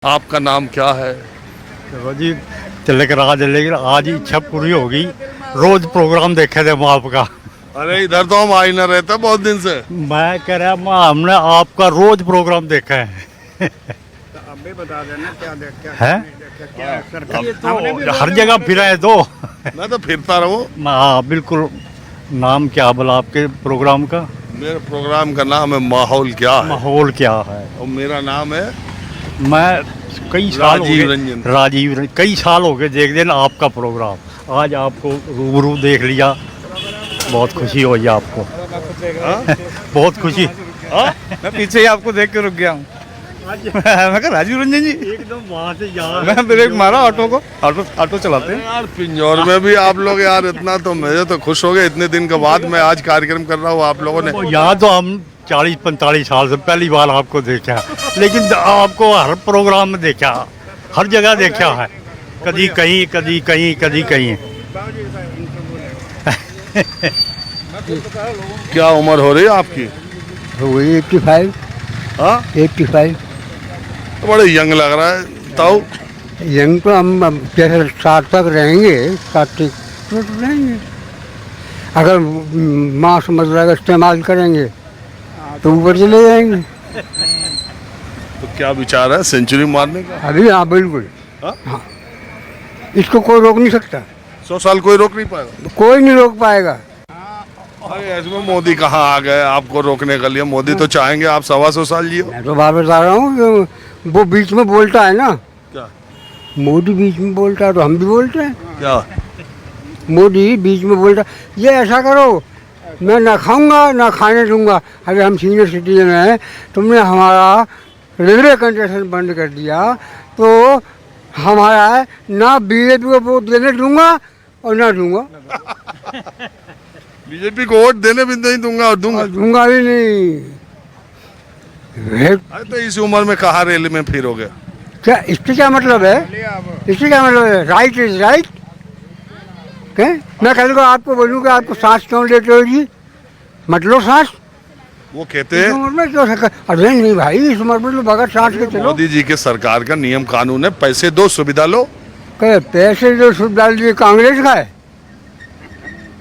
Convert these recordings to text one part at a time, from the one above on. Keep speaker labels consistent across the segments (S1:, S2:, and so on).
S1: आपका नाम क्या है?
S2: देखो जी, चले कर आज, लेकिन आज इच्छा पूरी हो गई। रोज प्रोग्राम देखे थे हम आपका।
S1: अरे इधर तो हम आ ही ना रहते बहुत दिन से।
S2: मैं कह रहा माँ, हमने आपका रोज प्रोग्राम देखा है।
S3: अब भी बता देना क्या
S2: है?
S3: क्या सरकार
S2: तो हर जगह फिरा है तो।
S1: मैं तो फिरता रहूं।
S2: हाँ बिल्कुल। नाम क्या बोला आपके प्रोग्राम का?
S1: मेरे प्रोग्राम का नाम है माहौल क्या है,
S2: माहौल क्या है।
S1: और मेरा नाम है
S2: मैं कई साल हो
S1: राजीव
S2: गए,
S1: रंजन।
S2: राजीव रंजन, कई साल हो गए देख देना आपका प्रोग्राम। आज आपको रूबरू देख लिया, बहुत खुशी हुई आपको। बहुत खुशी।
S3: मैं पीछे ही आपको देख के रुक गया हूँ। मैं कहा राजीव रंजन जी,
S2: एकदम वहाँ से यार
S3: मैं ब्रेक मारा ऑटो को। ऑटो चलाते हैं।
S1: यार पिंजौर में भी आप लोग यार इतना, तो मुझे तो खुश हो गए इतने दिन के बाद मैं आज कार्यक्रम कर रहा हूँ आप लोगों ने।
S2: यहाँ तो हम 40-45 साल से पहली बार आपको देखा, लेकिन आपको हर प्रोग्राम में देखा, हर जगह देखा है। कभी कहीं, कभी कहीं, कभी कहीं।
S1: क्या उम्र हो रही है आपकी?
S4: वही 85।
S1: हाँ
S4: 85।
S1: तो बड़े यंग लग रहा है ताऊ।
S4: यंग तो हम अब जैसे 60 तक रहेंगे, 60 तो रहेंगे। अगर माँ समझदारी का इस्तेमाल करेंगे तो ऊपर चले जाएंगे।
S1: तो क्या विचार है सेंचुरी मारने का?
S4: अभी हाँ बिल्कुल।
S1: हाँ?
S4: हाँ, इसको कोई रोक नहीं सकता,
S1: 100 साल कोई रोक नहीं पाएगा।
S4: कोई नहीं रोक पाएगा।
S1: अरे ऐसे में मोदी कहाँ आ गए आपको रोकने के लिए? मोदी तो चाहेंगे आप 125 साल जियो।
S4: मैं तो बार बता रहा हूँ, वो बीच में बोलता है ना,
S1: क्या
S4: मोदी बीच में बोलता है तो हम भी बोलते हैं।
S1: क्या?
S4: मोदी बीच में बोलता ये ऐसा करो, मैं ना खाऊंगा ना खाने दूंगा। अरे हम सीनियर सिटीजन हैं, तुमने हमारा रेलवे कंसेशन बंद कर दिया तो हमारा है ना बीजेपी को वोट देने दूंगा और ना दूंगा।
S1: बीजेपी को वोट देने भी नहीं दूंगा और दूंगा।
S4: दूंगा भी नहीं।
S1: अरे तो इस उम्र में कहाँ रेल में फिरोगे?
S4: क्या इससे क्या मतलब है? इससे क्या मतलब है? Right is right. मैं कल को आपको बोलूँगा आपको सांस क्यों लेते हो जी, मत लो सांस।
S1: वो कहते
S4: इस
S1: हैं
S4: उम्र में क्यों? अरे नहीं भाई, इस उम्र में तो बगैर सांस के चलो।
S1: मोदी जी के सरकार का नियम कानून है, पैसे दो सुविधा लो।
S4: पैसे जो सुविधा दिए कांग्रेस का है?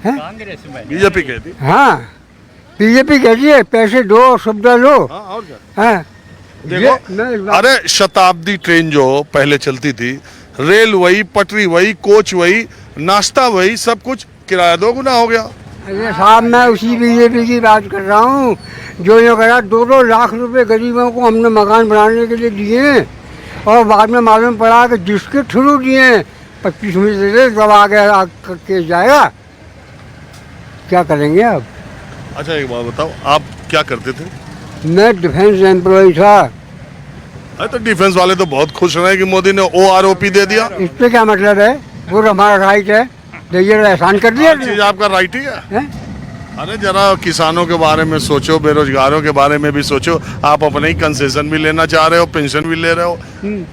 S2: कांग्रेस में
S1: बीजेपी कहती।
S4: हाँ, बीजेपी कहती है पैसे दो और सुविधा लो।
S1: हाँ और क्या?
S4: हाँ,
S1: देखो अरे शताब्दी ट्रेन जो पहले चलती थी, रेल वही, पटरी वही, कोच वही, नाश्ता वही, सब कुछ, किराया 2 गुना हो गया।
S4: अरे साहब मैं उसी बीजेपी की बात कर रहा हूँ जो ये कहा 2-2 लाख रुपए गरीबों को हमने मकान बनाने के लिए दिए और बाद में मालूम पड़ा कि जिसके थ्रू दिए 25 में दे दे, जब आगे केस जाएगा। क्या करेंगे अब?
S1: अच्छा एक बात बताओ, आप क्या करते थे?
S4: मैं डिफेंस एम्प्लॉय था।
S1: अरे तो डिफेंस वाले तो बहुत खुश रहे कि मोदी ने OROP दे दिया।
S4: इस पे क्या मतलब है? वो तो हमारा राइट है, देखिए एहसान कर दिया।
S1: हर चीज आपका राइट ही है।
S4: हैं?
S1: अरे जरा किसानों के बारे में सोचो, बेरोजगारों के बारे में भी सोचो। आप अपने ही कंसेशन भी लेना चाह रहे हो, पेंशन भी ले रहे हो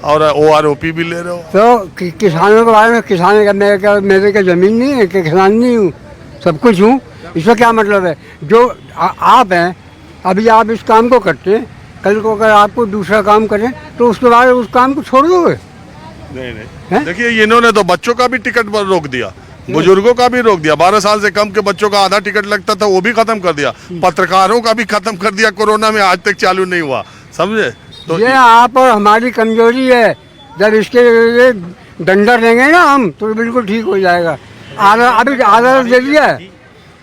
S1: और OROP भी ले रहे हो।
S4: तो किसानों के बारे में, किसान का मेरे का जमीन नहीं है कि किसान नहीं हूँ, सब कुछ हूँ। इसका क्या मतलब है? जो आप हैं, अभी आप इस काम को करते हैं, कल को अगर आपको दूसरा काम करें तो उसके बाद उस काम को छोड़ दोगे?
S1: नहीं देखिए, इन्होंने तो बच्चों का भी टिकट पर रोक दिया, बुजुर्गों का भी रोक दिया। 12 साल से कम के बच्चों का आधा टिकट लगता था, वो भी खत्म कर दिया। पत्रकारों का भी खत्म कर दिया, कोरोना में आज तक चालू नहीं हुआ, समझे? तो
S4: ये आप और हमारी कमजोरी है। जब इसके लिए डंडा देंगे ना हम तो बिल्कुल ठीक हो जाएगा। अभी आधा दे दिया है,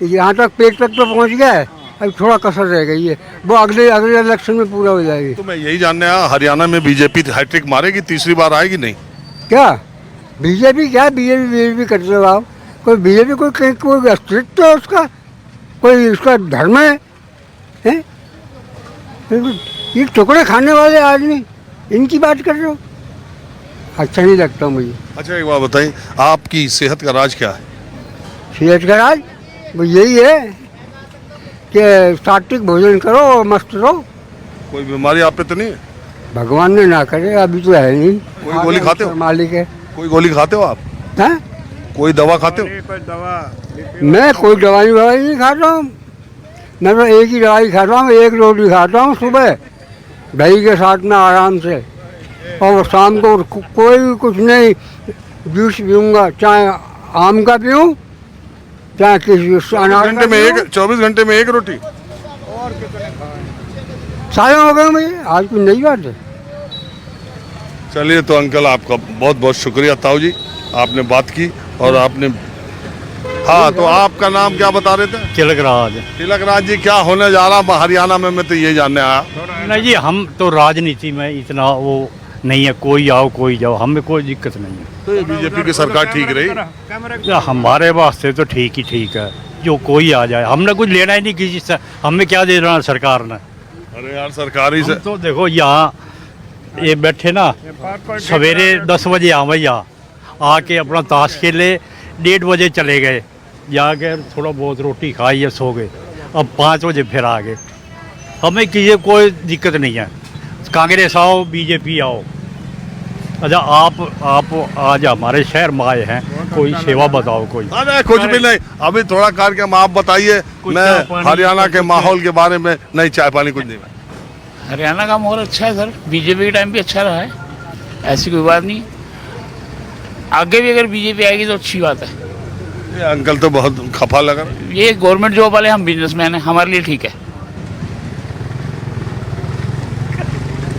S4: यहाँ तक पेट तक तो पहुँच गया है, अभी थोड़ा कसर रह गई है, वो अगले इलेक्शन में पूरा हो जाएगी।
S1: तो मैं यही जानने आया, हरियाणा में बीजेपी हैट्रिक मारेगी, तीसरी बार आएगी नहीं?
S4: क्या बीजेपी? क्या बीजेपी करते हो आप? कोई बीजेपी कोई अस्तित्व है उसका? कोई उसका धर्म है? ये टुकड़े खाने वाले आदमी, इनकी बात कर रहे हो? अच्छा नहीं लगता मुझे।
S1: अच्छा एक बात बताइए, आपकी सेहत का राज क्या है?
S4: सेहत का राज वो यही है कि सात्विक भोजन करो और मस्त रहो।
S1: कोई बीमारी आप पे तो नहीं है?
S4: भगवान ने ना करे, अभी तो है नहीं।
S1: कोई गोली खाते हो?
S4: मालिक है।
S1: कोई गोली खाते हो आप?
S4: हैं?
S1: कोई दवा खाते हो?
S3: कोई दवा
S4: मैं कोई दवाई नहीं खाता हूँ। मैं तो एक ही दवाई खाता हूँ, एक रोटी खाता हूँ सुबह दही के साथ में आराम से। और शाम को कोई भी कुछ नहीं, जूस पीऊँगा, चाहे आम का पीऊँ, चाहे किसी अनार का पीऊँ।
S1: 24 घंटे में एक रोटी।
S4: सालों हो गए मुझे, आज कोई नई बात है।
S1: चलिए तो अंकल आपका बहुत बहुत शुक्रिया ताऊ जी, आपने बात की और आपने, हाँ तो आपका नाम क्या बता रहे थे?
S2: तिलक राज।
S1: तिलक राज जी, क्या होने जा रहा हरियाणा में, मैं तो ये जानने आया।
S2: नहीं जी, हम तो राजनीति में इतना वो नहीं है, कोई आओ कोई जाओ, हमें कोई दिक्कत नहीं है।
S1: तो ये बीजेपी की सरकार ठीक रही?
S2: या हमारे वास्ते तो ठीक ही ठीक है, जो कोई आ जाए, हमने कुछ लेना ही नहीं किसी से, हमें क्या दे रहा सरकार ने।
S1: अरे यार सरकारी से
S2: तो देखो यहाँ ये बैठे ना, सवेरे 10 बजे आवे यहाँ आके अपना ताश खेले, 1:30 बजे चले गए, जाके थोड़ा बहुत रोटी खाई या सो गए, अब 5 बजे फिर आ गए। हमें किसी कोई दिक्कत नहीं है, कांग्रेस आओ बीजेपी आओ। अच्छा आप आज हमारे शहर में आए हैं, कोई सेवा बताओ कोई।
S1: अरे कुछ भी नहीं, अभी थोड़ा कार्यक्रम आप बताइए, मैं हरियाणा के माहौल के बारे में, नहीं चाय पानी कुछ नहीं।
S5: हरियाणा का माहौल अच्छा है सर, बीजेपी के टाइम भी अच्छा रहा है, ऐसी कोई बात नहीं। आगे भी अगर बीजेपी आएगी तो अच्छी बात है।
S1: ये अंकल तो बहुत खफा लगा।
S5: ये गवर्नमेंट जॉब वाले, हम बिजनेसमैन हैं, हमारे लिए ठीक है।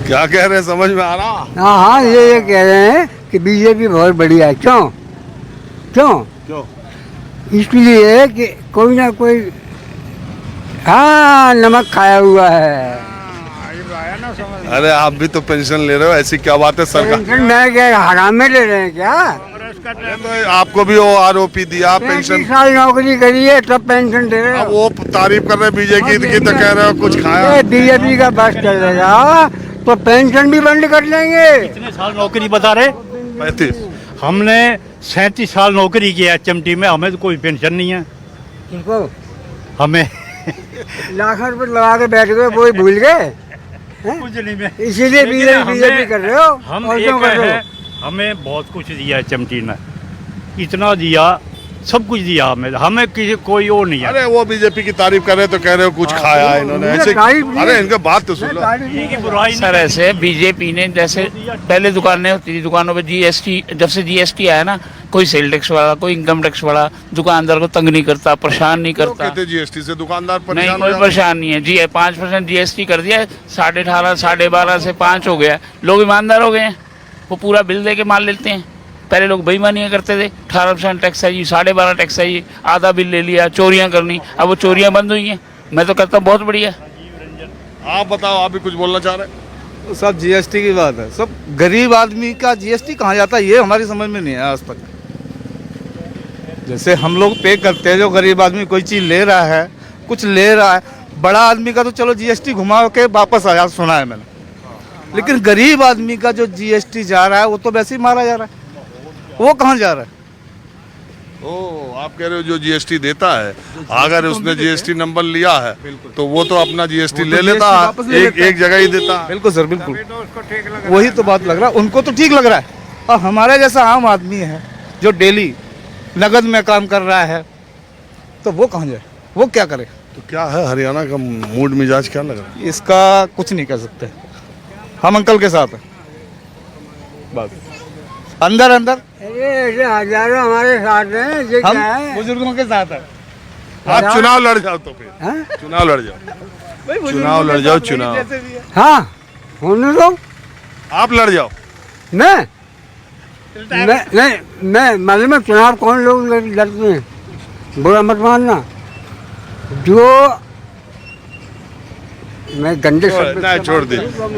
S1: क्या कह रहे हैं समझ में आ रहा?
S4: हाँ हाँ, ये कह रहे हैं कि बीजेपी बहुत बढ़िया है। क्यों क्यों
S1: क्यों?
S4: इसलिए कि कोई ना कोई, हाँ, नमक खाया हुआ है।
S1: अरे आप भी तो पेंशन ले रहे हो, ऐसी क्या बात है सरकार?
S4: पेंशन मैं क्या हराम में ले रहे हैं क्या?
S1: तो आपको भी वो आरोपी दिया
S4: 35
S1: पेंशन,
S4: साल नौकरी करी है तब पेंशन दे रहे
S1: अब
S4: हो।
S1: वो तारीफ कर रहे बीजेपी की, तो कह रहे हो कुछ खाया।
S4: बीजेपी का बस चलेगा तो पेंशन भी बंद कर देंगे।
S2: कितने साल नौकरी बता रहे?
S1: 35।
S2: हमने 37 साल नौकरी की है HMT में, हमें तो कोई पेंशन नहीं है।
S4: किसको?
S2: हमें
S4: लाख रुपए लगा के बैठ गए, वो भूल गए,
S2: कुछ नहीं में,
S4: इसीलिए बीजेपी कर रहे हो।
S2: हम
S4: और
S2: एक
S4: क्यों कर रहे
S2: है,
S4: हो?
S2: हमें बहुत कुछ दिया HMT ने, इतना दिया, सब कुछ दिया हमें किसी कोई वो नहीं है।
S1: अरे वो बीजेपी की तारीफ कर रहे तो कह रहे हो कुछ खाया है इन्होंने, ऐसे। अरे इनका बात तो सुन लो।
S2: की बुराई नहीं
S5: सर ऐसे बीजेपी ने, जैसे पहले दुकानें होती थी, दुकानों पे GST, जब से GST आया ना, कोई सेल टैक्स वाला, कोई इनकम टैक्स वाला दुकानदार को तंग नहीं करता, परेशान नहीं करता।
S1: कहते GST से दुकानदार
S5: नहीं,
S1: परेशान हो
S5: कोई
S1: जाते।
S5: परेशान नहीं है जी। 5% GST कर दिया है, 18.5, 12.5 से 5 हो गया। लोग ईमानदार हो गए हैं, वो पूरा बिल दे के माल लेते हैं। पहले लोग बेईमानियाँ करते थे, 18% टैक्स है जी, 12.5 टैक्स है जी, आधा बिल ले लिया, चोरियाँ करनी। अब वो चोरियाँ बंद हुई हैं, मैं तो कहता हूँ बहुत बढ़िया।
S1: आप बताओ, आप भी कुछ बोलना चाह रहे हैं?
S3: सब GST की बात है, सब गरीब आदमी का GST कहाँ जाता है ये हमारी समझ में नहीं है आज तक। जैसे हम लोग पे करते हैं, जो गरीब आदमी कोई चीज़ ले रहा है, कुछ ले रहा है, बड़ा आदमी का तो चलो GST घुमा के वापस आया, सुना है मैंने, लेकिन गरीब आदमी का जो GST जा रहा है वो तो वैसे ही मारा जा रहा है। वो कहाँ जा रहा है?
S1: ओ, आप कह रहे हो जो GST देता है, अगर उसने GST नंबर लिया है तो वो तो अपना GST ले लेता है, एक जगह ही देता है।
S3: बिल्कुल सर, बिल्कुल वही तो बात लग रहा है, उनको तो ठीक लग रहा है। और हमारे जैसा आम आदमी है जो डेली नगद में काम कर रहा है, तो वो कहाँ जाए, वो क्या करे?
S1: तो क्या है हरियाणा का मूड मिजाज, क्या लग रहा है?
S3: इसका कुछ नहीं कर सकते, हम अंकल के साथ हैं बस, अंदर अंदर
S4: अरे ऐसे हजारों हमारे साथ हैं, ये
S3: हम
S4: क्या है?
S3: बुजुर्गों के साथ हैं।
S1: आप चुनाव लड़ जाओ तो फिर
S4: हाँ?
S1: चुनाव लड़ जाओ, चुनाव लड़ जाओ, चुनाव
S4: हाँ, होने दो।
S1: आप लड़ जाओ।
S4: मैं नहीं, मैं मालूम है चुनाव कौन लोग लड़ते हैं, बुरा मत मानना। जो मैं गंदे शब्द
S1: नहीं, छोड़ दीजिए।